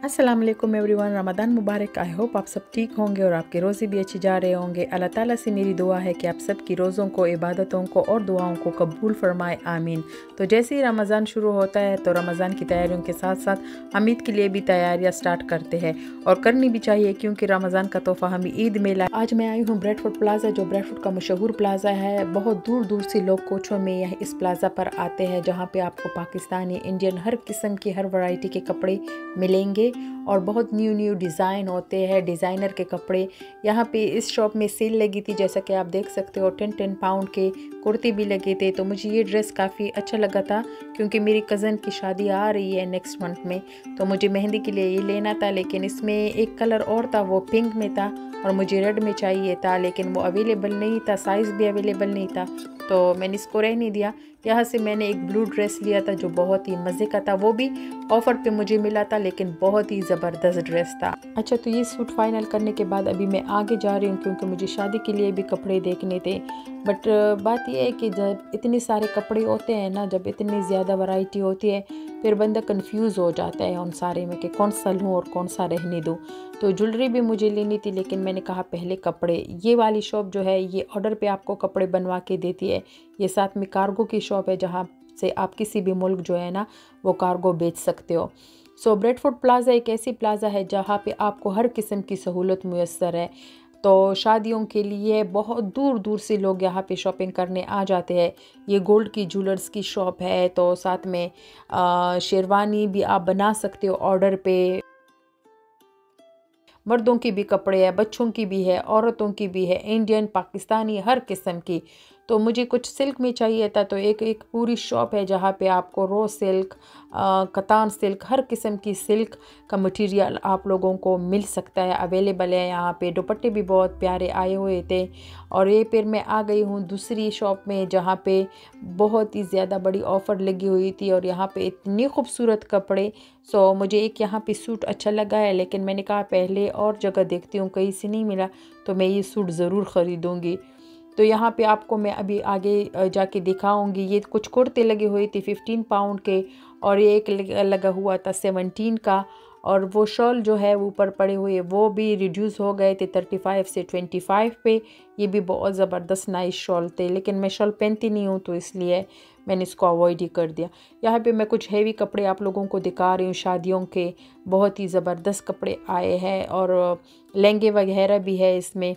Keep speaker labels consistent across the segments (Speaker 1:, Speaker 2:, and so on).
Speaker 1: अस्सलाम वालेकुम everyone, Ramzan Mubarak. I hope आप सब ठीक होंगे और आपके रोज़े भी अच्छे जा रहे होंगे। अल्लाह ताला से मेरी दुआ है कि आप सब की रोज़ों को, इबादतों को और दुआओं को कबूल फरमाए, आमीन। तो जैसे ही रमज़ान शुरू होता है तो रमज़ान की तैयारियों के साथ साथ हम ईद के लिए भी तैयारियां स्टार्ट करते हैं और करनी भी चाहिए, क्योंकि रमज़ान का तोहफ़ा हमें ईद में ला। आज मैं आई हूँ ब्रेडफोर्ड प्लाज़ा, जो ब्रेडफोर्ड का मशहूर प्लाज़ा है। बहुत दूर दूर से लोग कोचों में यह इस प्लाज़ा पर आते हैं, जहाँ पे आपको पाकिस्तानी, इंडियन, हर किस्म की, हर वैरायटी के कपड़े मिलेंगे और बहुत न्यू डिज़ाइन होते हैं, डिज़ाइनर के कपड़े। यहाँ पे इस शॉप में सेल लगी थी, जैसा कि आप देख सकते हो। 10 पाउंड के कुर्ती भी लगे थे। तो मुझे ये ड्रेस काफ़ी अच्छा लगा था, क्योंकि मेरी कज़न की शादी आ रही है नेक्स्ट मंथ में, तो मुझे मेहंदी के लिए ये लेना था। लेकिन इसमें एक कलर और था, वो पिंक में था और मुझे रेड में चाहिए था, लेकिन वो अवेलेबल नहीं था, साइज़ भी अवेलेबल नहीं था, तो मैंने इसको रहने दिया। यहाँ से मैंने एक ब्लू ड्रेस लिया था जो बहुत ही मज़े का था, वो भी ऑफ़र पे मुझे मिला था, लेकिन बहुत ही ज़बरदस्त ड्रेस था। अच्छा, तो ये सूट फाइनल करने के बाद अभी मैं आगे जा रही हूँ, क्योंकि मुझे शादी के लिए भी कपड़े देखने थे। बट बात यह है कि जब इतने सारे कपड़े होते हैं ना, जब इतनी ज़्यादा वैरायटी होती है, फिर बंदा कंफ्यूज हो जाता है उन सारे में कि कौन सा लूँ और कौन सा रहने दूँ। तो ज्वेलरी भी मुझे लेनी थी, लेकिन मैंने कहा पहले कपड़े। ये वाली शॉप जो है ये ऑर्डर पे आपको कपड़े बनवा के देती है। ये साथ में कार्गो की शॉप है, जहाँ से आप किसी भी मुल्क जो है ना वो कार्गो बेच सकते हो। सो ब्रेडफोर्ड प्लाज़ा एक ऐसी प्लाज़ा है जहाँ पे आपको हर किस्म की सहूलत मुयस्सर है। तो शादियों के लिए बहुत दूर दूर से लोग यहाँ पे शॉपिंग करने आ जाते हैं। ये गोल्ड की ज्वेलर्स की शॉप है, तो साथ में शेरवानी भी आप बना सकते हो ऑर्डर पे। मर्दों की भी कपड़े है, बच्चों की भी है, औरतों की भी है, इंडियन, पाकिस्तानी, हर किस्म की। तो मुझे कुछ सिल्क में चाहिए था, तो एक पूरी शॉप है जहाँ पे आपको रो सिल्क, कतान सिल्क, हर किस्म की सिल्क का मटेरियल आप लोगों को मिल सकता है, अवेलेबल है यहाँ पे। दुपट्टे भी बहुत प्यारे आए हुए थे। और ये फिर मैं आ गई हूँ दूसरी शॉप में, जहाँ पे बहुत ही ज़्यादा बड़ी ऑफ़र लगी हुई थी और यहाँ पे इतनी खूबसूरत कपड़े। सो मुझे एक यहाँ पे सूट अच्छा लगा है, लेकिन मैंने कहा पहले और जगह देखती हूँ, कहीं से नहीं मिला तो मैं ये सूट ज़रूर ख़रीदूँगी। तो यहाँ पे आपको मैं अभी आगे जाके दिखाऊंगी। ये कुछ कुर्ते लगे हुए थे 15 पाउंड के, और ये एक लगा हुआ था 17 का। और वो शॉल जो है ऊपर पड़े हुए वो भी रिड्यूस हो गए थे 35 से 25 पे। ये भी बहुत ज़बरदस्त नाइस शॉल थे, लेकिन मैं शॉल पहनती नहीं हूँ, तो इसलिए मैंने इसको अवॉइड ही कर दिया। यहाँ पे मैं कुछ हैवी कपड़े आप लोगों को दिखा रही हूँ शादियों के। बहुत ही ज़बरदस्त कपड़े आए हैं और लहंगे वगैरह भी है इसमें।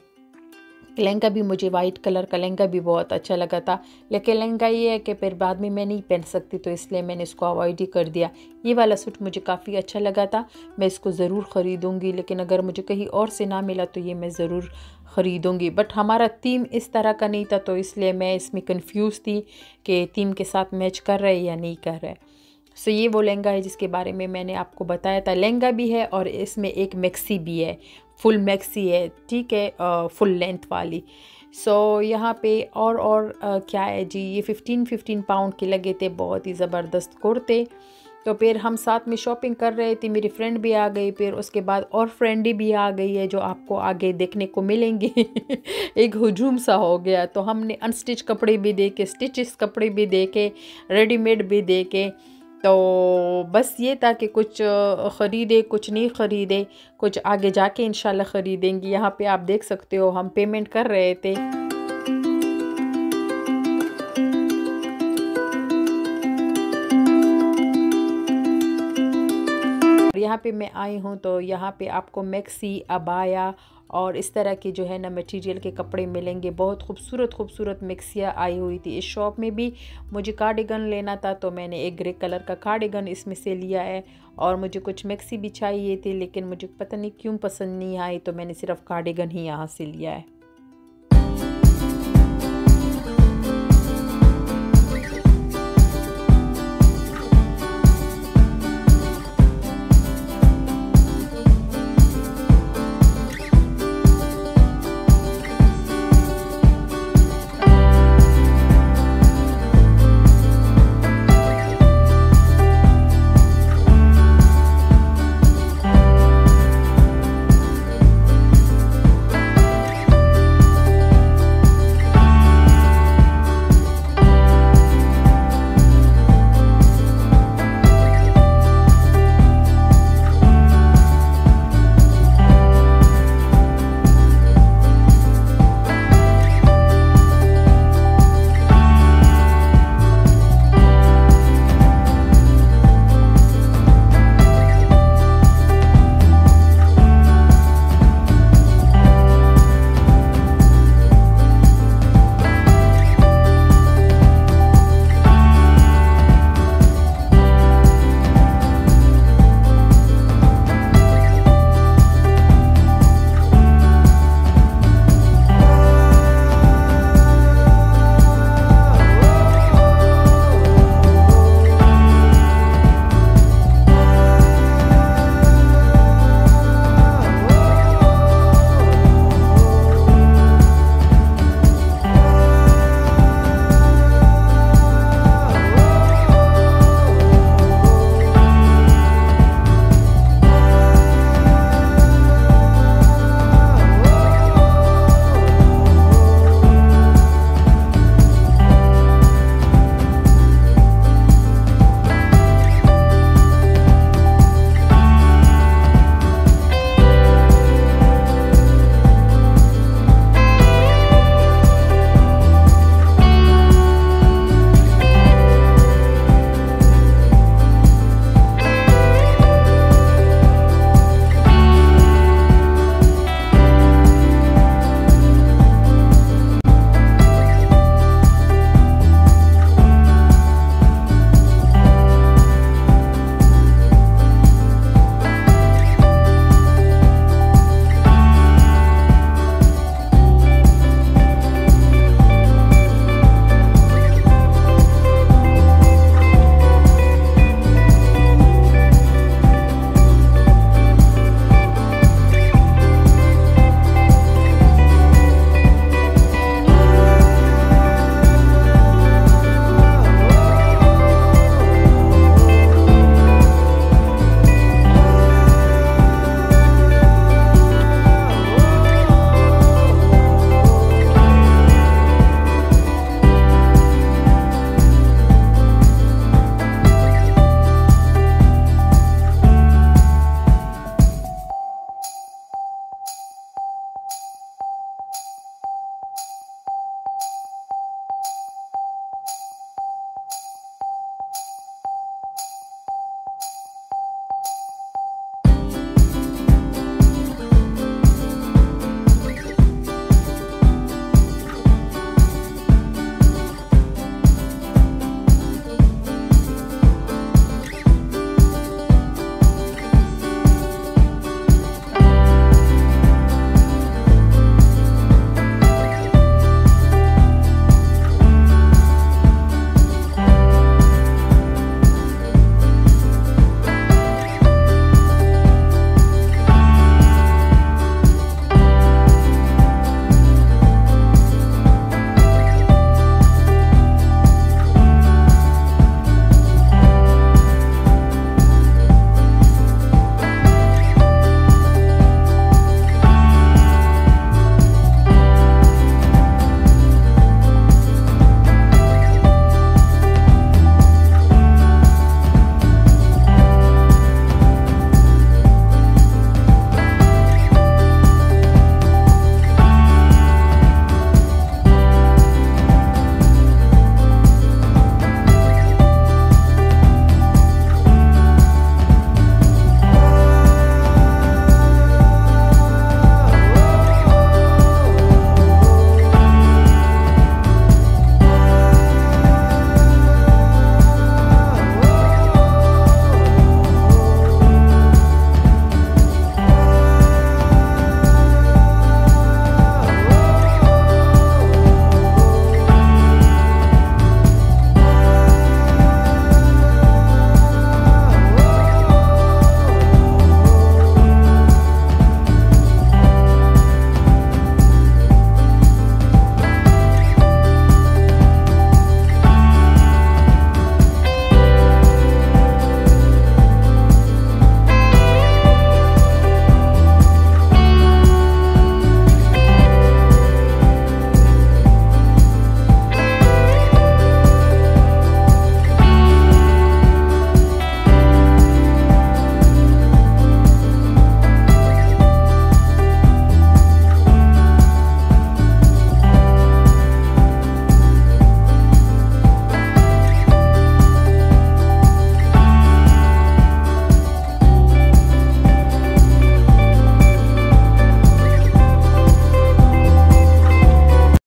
Speaker 1: लहंगा भी, मुझे वाइट कलर का लहंगा भी बहुत अच्छा लगा था, लेकिन लहंगा ये है कि फिर बाद में मैं नहीं पहन सकती, तो इसलिए मैंने इसको अवॉइड ही कर दिया। ये वाला सूट मुझे काफ़ी अच्छा लगा था, मैं इसको ज़रूर ख़रीदूँगी, लेकिन अगर मुझे कहीं और से ना मिला तो ये मैं ज़रूर ख़रीदूँगी। बट हमारा थीम इस तरह का नहीं था, तो इसलिए मैं इसमें कन्फ्यूज़ थी कि थीम के साथ मैच कर रहे या नहीं कर रहे। सो ये वो लहंगा है जिसके बारे में मैंने आपको बताया था। लहंगा भी है और इसमें एक मैक्सी भी है, फुल मैक्सी है, ठीक है, फुल लेंथ वाली। सो यहाँ पे और क्या है जी, ये 15 पाउंड के लगे थे, बहुत ही ज़बरदस्त कुर्ते। तो फिर हम साथ में शॉपिंग कर रहे थे, मेरी फ्रेंड भी आ गई, फिर उसके बाद और फ्रेंड भी आ गई है जो आपको आगे देखने को मिलेंगी। एक हुजूम सा हो गया। तो हमने अनस्टिच कपड़े भी देखे, स्टिचेस कपड़े भी देखे, रेडीमेड भी देखे। तो बस ये था कि कुछ ख़रीदे, कुछ नहीं ख़रीदे, कुछ आगे जाके इंशाल्लाह ख़रीदेंगी। यहाँ पे आप देख सकते हो हम पेमेंट कर रहे थे। यहाँ पे मैं आई हूँ तो यहाँ पे आपको मैक्सी, अबाया और इस तरह की जो है ना मटेरियल के कपड़े मिलेंगे। बहुत खूबसूरत मैक्सियाँ आई हुई थी इस शॉप में भी। मुझे कार्डिगन लेना था, तो मैंने एक ग्रे कलर का कार्डिगन इसमें से लिया है। और मुझे कुछ मैक्सी भी चाहिए थी, लेकिन मुझे पता नहीं क्यों पसंद नहीं आई, तो मैंने सिर्फ कार्डिगन ही यहाँ से लिया है।